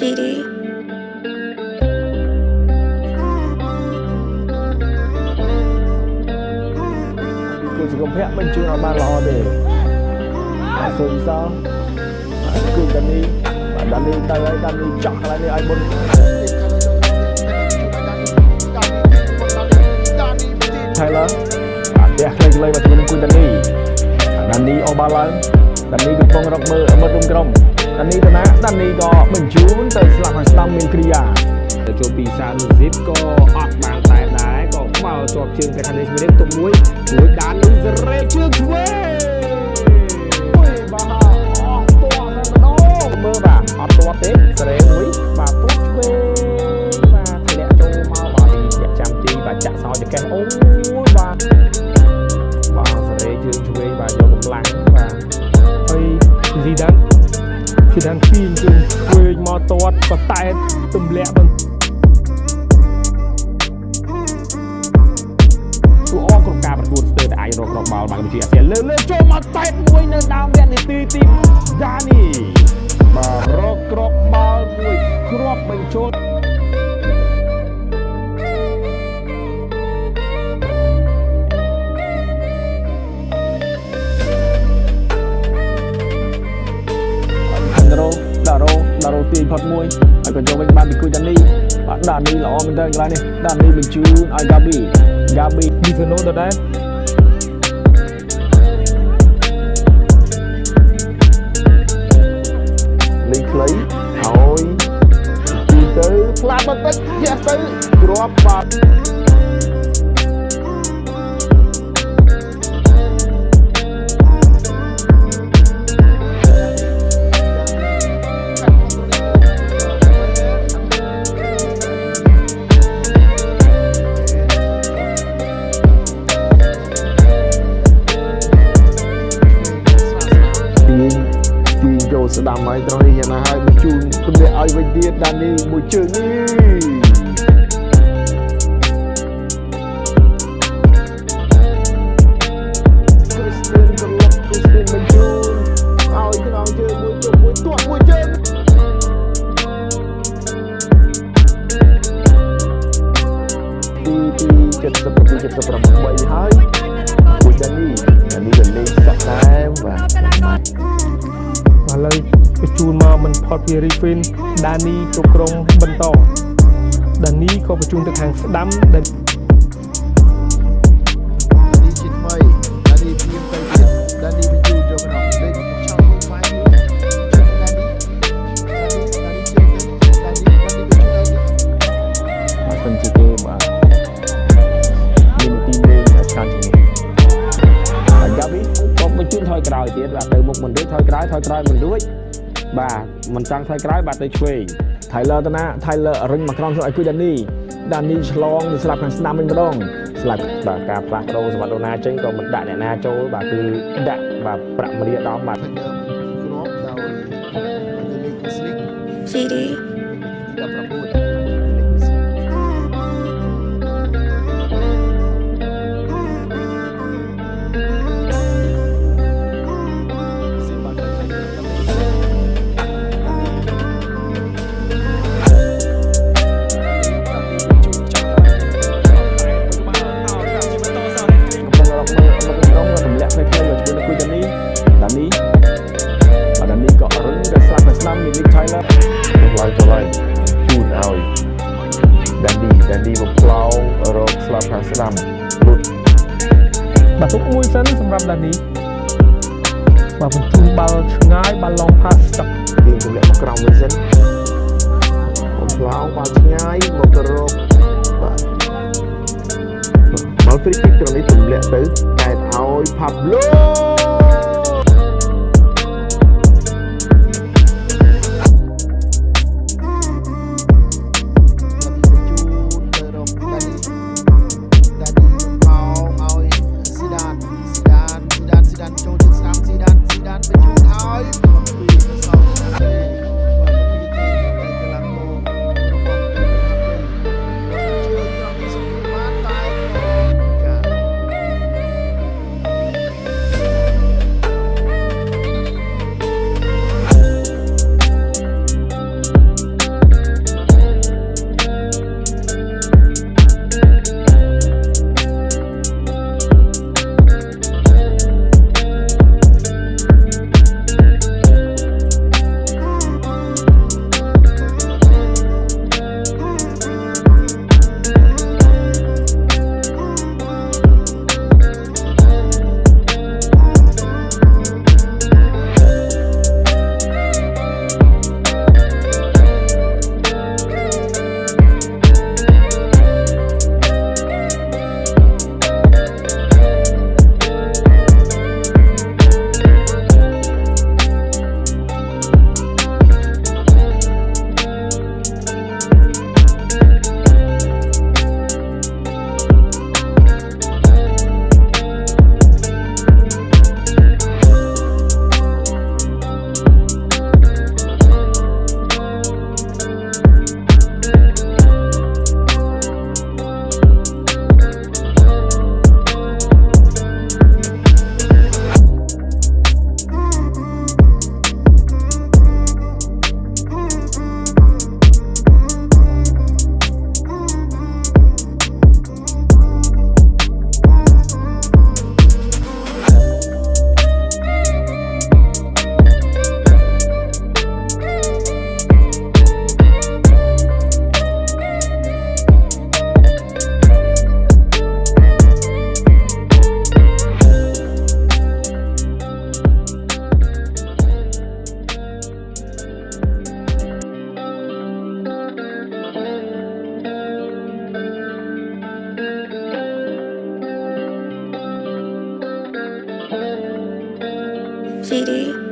GD. គឺសង្គមភៈមិនជួយឲ្យបានល្អទេបាទសូមសោគឺដានីទៅហើយដានីចង់កន្លែងនេះឲ្យមុនថៃឡឺអត់ផ្ទះខ្លីៗមកជាមួយនឹងគូដានីអស់បាល់ឡើងដានីកំពុងរកមើលរុំក្រុមដានីទៅណាដានីក៏បញ្ជូនទៅស្លាប់ហើយស្ដាំមានគ្រាទៅចូលពីសានូស៊ីបក៏អត់បានតែដែរក៏មកជាប់ជើងតែខាងនេះវិញទុំមួយដានីសេរីជើងឆ្វេងអូយបាទអត់ទាត់តែម្ដងមើលបាទអត់ទាត់ទេសេរីមួយបាទទុំឆ្វេងបាទធ្លាក់ចូលមកបាទជាចាំទីបាទចាក់សោចកេះអូយបាទសេរីជើងឆ្វេងបាទយកកម្លាំងបាទហើយស៊ីដានពីជើងឆ្វេងមកទាត់ក៏តែទម្លាក់បន្ទូអគ្រប់ការប្រកួតស្ទើរតែអាចរកបាល់បានកម្ពុជាអាស៊ានលើចូលមកតែមួយនៅដើមវគ្គនាទីទីដានីបាទរកគ្រាប់បាល់មួយគ្រាប់បញ្ចូលដារ៉ូទាញផុតមួយហើយក៏យកវិញបានពីគូដានីបាទដានីល្អមែនតើកន្លែងនេះដានីបញ្ជូនឲ្យហ្គាប៊ីឌីហ្វេណូដដែលលេងខ្លីហើយទីទៅផ្លាត់បន្តិចជះទៅគ្រាប់បាត់ស្ដាំហើយត្រង់នេះយ៉ាងណាហើយបញ្ជូនទម្លាក់ឲ្យវិញទៀតដានីមួយជើងនេះគ្រីស្ទៀនបញ្ជូនឲ្យក្នុងជើងមួយទាត់មួយជើងទី78ហើយមួយដានីក៏លេងសក់ដែរបាទឥឡូវបញ្ជូនមកមិនផុតពីរីហ្វីនដានីគ្រប់គ្រងបន្តដានីក៏បញ្ជូនទៅខាងស្ដាំដានីជាថ្មីដានីព្រៀងទៅទៀតដានីបញ្ជូនយកក្នុងលេខឆោតហ្វាយមួយដានីមកសិនជាគេបាទមានទីលេងច្រើនជាងនេះហើយយ៉ាវីក៏បញ្ជូនថយក្រោយទៀតបាទទៅមុខមិនរួចថយក្រោយមិនរួចបាទមិនចង់ថយក្រោយបាទទៅឆ្វេងថៃឡឺទៅណាថៃឡឺរិញមកក្រោមឲ្យគួយដានីឆ្លងទៅស្លាប់ខាងស្ដាំវិញម្ដងស្លាប់បាទការផ្លាស់ប្ដូរសម្បត្តិដូណាចេញក៏មិនដាក់អ្នកណាចូលបាទគឺដាក់បាទប្រាក់មរៀដំបាទគ្រាប់ដោយលេខស្លីក GD. ដានីមកផ្លោងរកស្លាប់ខាងស្ដាំលុតបាទទុកមួយសិនសម្រាប់ដានីបាទបញ្ជូនបាល់ឆ្ងាយបាល់ឡងផាសទឹកទាញទម្លាក់មកក្រោមវិញសិនមកផ្លោងបាល់ឆ្ងាយមករកបាទបាល់ហ្វ្រីគីកត្រង់នេះទម្លាក់ទៅកែតឲ្យផាប់ឡូ GD.